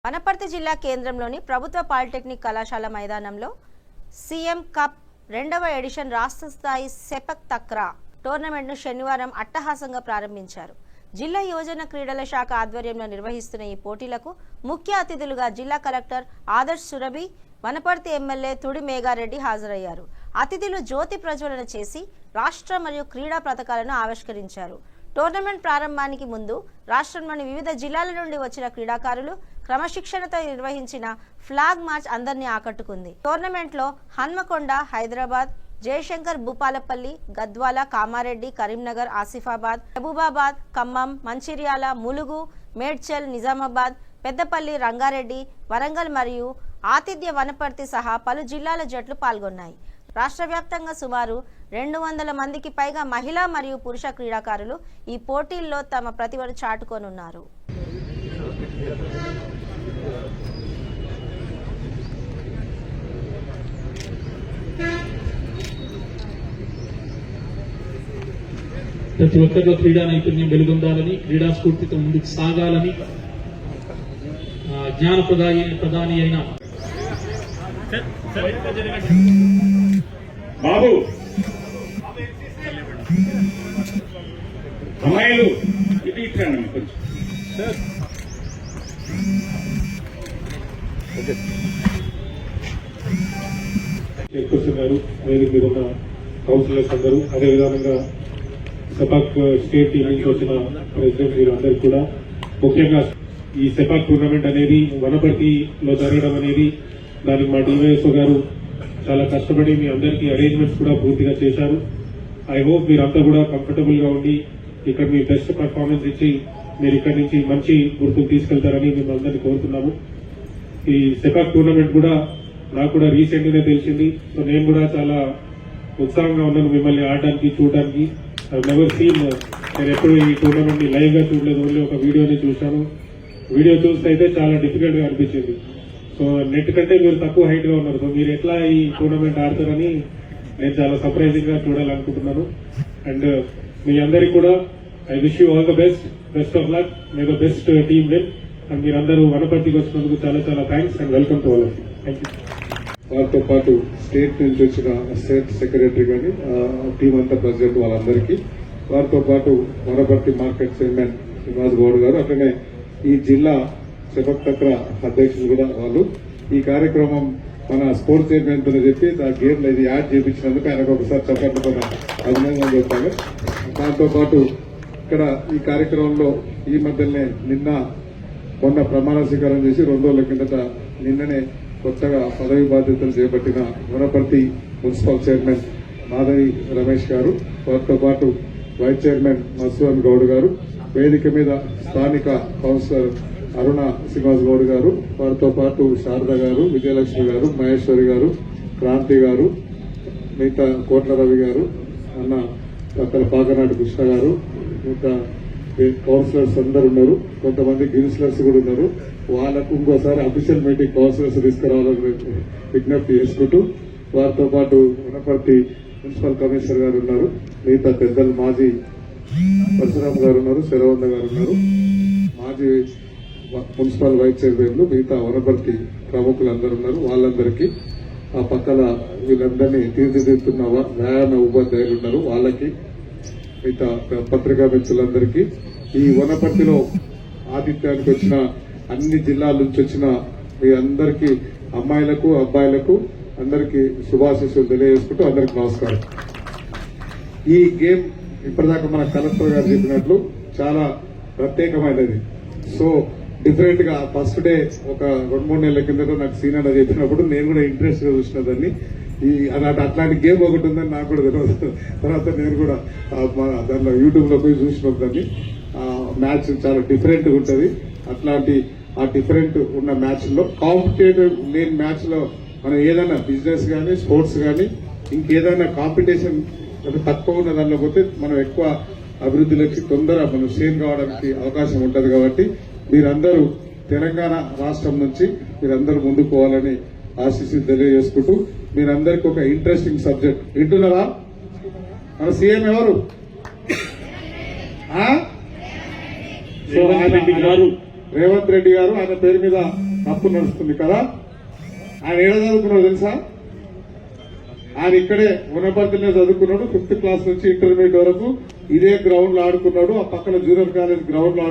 వనపర్తి జిల్లా కేంద్రంలోని ప్రభుత్వ పాలిటెక్నిక్ కళాశాల మైదానంలో సీఎం కప్ 2వ ఎడిషన్ రాష్ట్ర స్థాయి సెపక్ తక్రా టోర్నమెంట్ను శనివారం అట్టహాసంగా ప్రారంభించారు. జిల్లా యువజన క్రీడల శాఖ ఆధ్వర్యంలో నిర్వహిస్తున్న ఈ పోటీలకు ముఖ్య అతిథులుగా జిల్లా కలెక్టర్ ఆదర్శ్ సురభి, వనపర్తి ఎమ్మెల్యే తుడి మేఘారెడ్డి హాజరయ్యారు. అతిథులు జ్యోతి ప్రజ్వలన చేసి రాష్ట్ర మరియు క్రీడా పథకాలను ఆవిష్కరించారు. టోర్నమెంట్ ప్రారంభానికి ముందు రాష్ట్రంలోని వివిధ జిల్లాల నుండి వచ్చిన క్రీడాకారులు క్రమశిక్షణతో నిర్వహించిన ఫ్లాగ్ మార్చ్ అందరినీ ఆకట్టుకుంది. టోర్నమెంట్లో హన్మకొండ, హైదరాబాద్, జయశంకర్, భూపాలపల్లి, గద్వాల, కామారెడ్డి, కరీంనగర్, ఆసిఫాబాద్, మహబూబాబాద్, ఖమ్మం, మంచిర్యాల, ములుగు, మేడ్చల్, నిజామాబాద్, పెద్దపల్లి, రంగారెడ్డి, వరంగల్ మరియు ఆతిథ్య వనపర్తి సహా పలు జిల్లాల జట్లు పాల్గొన్నాయి. రాష్ట్ర వ్యాప్తంగా సుమారు 200 మందికి పైగా మహిళా మరియు పురుష క్రీడాకారులు ఈ పోటీల్లో తమ ప్రతిభను చాటుకోనున్నారు. ప్రతి ఒక్కరిలో క్రీడా నైపుణ్యం వెలుగొందాలని, క్రీడా స్ఫూర్తితో ముందుకు సాగాలని జ్ఞాన ప్రధాని అయిన బాబు అమ్మాయిలు ఇది ఇట్లండి కొంచెం చైర్పర్సన్ గారు, వేదిక మీద ఉన్న కౌన్సిలర్స్ అందరూ, అదేవిధంగా సెపాక్ స్టేట్ టీం నుంచి వచ్చిన ప్రెసిడెంట్ వీరందరూ కూడా, ముఖ్యంగా ఈ సెపాక్ టోర్నమెంట్ అనేది వనపర్తిలో జరగడం అనేది దానికి మా డివైఎస్ఓ గారు చాలా కష్టపడి మీ అందరికీ అరేంజ్మెంట్స్ కూడా పూర్తిగా చేశారు. ఐ హోప్ మీరంతా కూడా కంఫర్టబుల్ గా ఉండి ఇక్కడ మీ బెస్ట్ పర్ఫార్మెన్స్ ఇచ్చి మీరు ఇక్కడ నుంచి మంచి గుర్తులు తీసుకెళ్తారని మేము అందరినీ కోరుతున్నాము. ఈ సెపాక్ టోర్నమెంట్ కూడా నాకు కూడా రీసెంట్ గా తెలిసింది. సో నేను కూడా చాలా ఉత్సాహంగా ఉన్నాను మిమ్మల్ని ఆడడానికి, చూడడానికి. నెవర్ సీన్, నేను ఎప్పుడు ఈ టోర్నమెంట్ ని లైవ్ గా చూడలేదు, ఓన్లీ ఒక వీడియోని చూశాను. వీడియో చూస్తే అయితే చాలా డిఫికల్ట్ గా అనిపించింది. సో నెట్ కంటే మీరు తక్కువ హైట్ గా ఉన్నారు. సో మీరు ఎట్లా ఈ టోర్నమెంట్ ఆడతారని నేను చాలా సర్ప్రైజింగ్ గా చూడాలనుకుంటున్నాను. అండ్ మీ అందరికి కూడా I wish you all the best of luck, may the best team win. And మీరందరూ వనపర్తికి వచ్చినందుకు చాలా చాలా thanks and welcome to all of you. Thank you. వారితో పాటు స్టేట్ నుంచి వచ్చిన స్టేట్ సెక్రటరీ కానీ టీం అంతా ప్రెసిడెంట్ వాళ్ళందరికీ, వారితో పాటు వనపర్తి మార్కెట్ చైర్మన్ శ్రీనివాస్ గౌడ్ గారు, అట్లనే ఈ జిల్లా సెపక్ తక్రా అధ్యక్షులు కూడా వాళ్ళు. ఈ కార్యక్రమం మన స్పోర్ట్స్ చైర్మన్ తో చెప్పి ఆ గేమ్లో ఇది యాడ్ చేయించినందుకు ఆయనకు ఒకసారి చెప్పండి అభినందన చెప్తాను. దాంతో పాటు ఇక్కడ ఈ కార్యక్రమంలో ఈ మధ్యనే మొన్న ప్రమాణ స్వీకారం చేసి 2 రోజుల కిందట నిన్ననే కొత్తగా పదవి బాధ్యతలు చేపట్టిన వనపర్తి మున్సిపల్ చైర్మన్ మాధవి రమేష్ గారు, వారితో పాటు వైస్ చైర్మన్ మధుసూదన్ గౌడ్ గారు, వేదిక మీద స్థానిక కౌన్సిలర్ అరుణ శ్రీనివాస్ గౌడ్ గారు, వారితో పాటు శారద గారు, విజయలక్ష్మి గారు, మహేశ్వరి గారు, క్రాంతి గారు, మిగతా కోట్ల రవి గారు, అన్న అక్కడ పాకనాటి కృష్ణ గారు, మిగతా కౌన్సిలర్స్ అందరు ఉన్నారు. కొంతమంది కౌన్సిలర్స్ కూడా ఉన్నారు. వాళ్ళకు ఇంకోసారి అఫీషియల్ మీటింగ్ కౌన్సిలర్స్ తీసుకురావాలని విజ్ఞప్తి చేసుకుంటూ, వారితో పాటు వనపర్తి మున్సిపల్ కమిషనర్ గారు ఉన్నారు, మిగతా పెద్దలు మాజీ పరశురామ్ గారు ఉన్నారు, శరవంద గారు ఉన్నారు, మాజీ మున్సిపల్ వైస్ చైర్మన్లు, మిగతా వనపర్తి ప్రముఖులందరూ ఉన్నారు. వాళ్ళందరికీ ఆ పక్కన వీళ్ళందరినీ తీర్చిదిద్దుతున్న వ్యాయామ ఉపాధ్యాయులు ఉన్నారు, వాళ్ళకి, మిగతా పత్రికా మిత్రులందరికీ, ఈ వనపర్తిలో ఆతిథ్యానికి వచ్చిన అన్ని జిల్లాల నుంచి వచ్చిన మీ అందరికీ, అమ్మాయిలకు అబ్బాయిలకు అందరికీ శుభాశీస్సులు తెలియజేసుకుంటూ అందరికీ నమస్కారం. ఈ గేమ్ ఇప్పటిదాకా మన కలెక్టర్ గారు చెప్పినట్లు చాలా ప్రత్యేకమైనది. సో డిఫరెంట్ గా ఫస్ట్ డే ఒక 2-3 నెలల కిందట నాకు సీనియర్ చెప్పినప్పుడు నేను కూడా ఇంట్రెస్ట్ గా చూసిన దాన్ని. అట్లాంటి గేమ్ ఒకటి ఉందని నాకు కూడా తెలియదు. తర్వాత నేను కూడా దాంట్లో యూట్యూబ్ లో పోయి చూసిన దాన్ని. మ్యాచ్ చాలా డిఫరెంట్ గా ఉంటుంది. అట్లాంటి ఆ డిఫరెంట్ ఉన్న మ్యాచ్ లో, కాంపిటేటివ్ లేని మ్యాచ్ లో మనం ఏదైనా బిజినెస్ కానీ, స్పోర్ట్స్ కానీ, ఇంకేదైనా కాంపిటీషన్ తక్కువ ఉన్న దానిలో పోతే మనం ఎక్కువ అభివృద్ధిలోకి తొందర మనం షేర్ కావడానికి అవకాశం ఉంటుంది. కాబట్టి మీరందరూ తెలంగాణ రాష్ట్రం నుంచి మీరందరూ ముందుకు పోవాలని ఆశీస్సులు తెలియజేసుకుంటూ, మీరందరికీ ఒక ఇంట్రెస్టింగ్ సబ్జెక్ట్ వింటున్నారా? మన సీఎం ఎవరు? రేవంత్ రెడ్డి గారు. ఆయన పేరు మీద తప్పు నడుస్తుంది కదా. ఆయన ఏడ చదువుకున్నాడు తెలుసా? ఆయన ఇక్కడే వనపర్తిలో చదువుకున్నాడు. 5th క్లాస్ నుంచి ఇంటర్మీడియట్ వరకు ఇదే గ్రౌండ్ లో ఆడుకున్నాడు. ఆ పక్కన జూనియర్ కాలేజ్ గ్రౌండ్ లో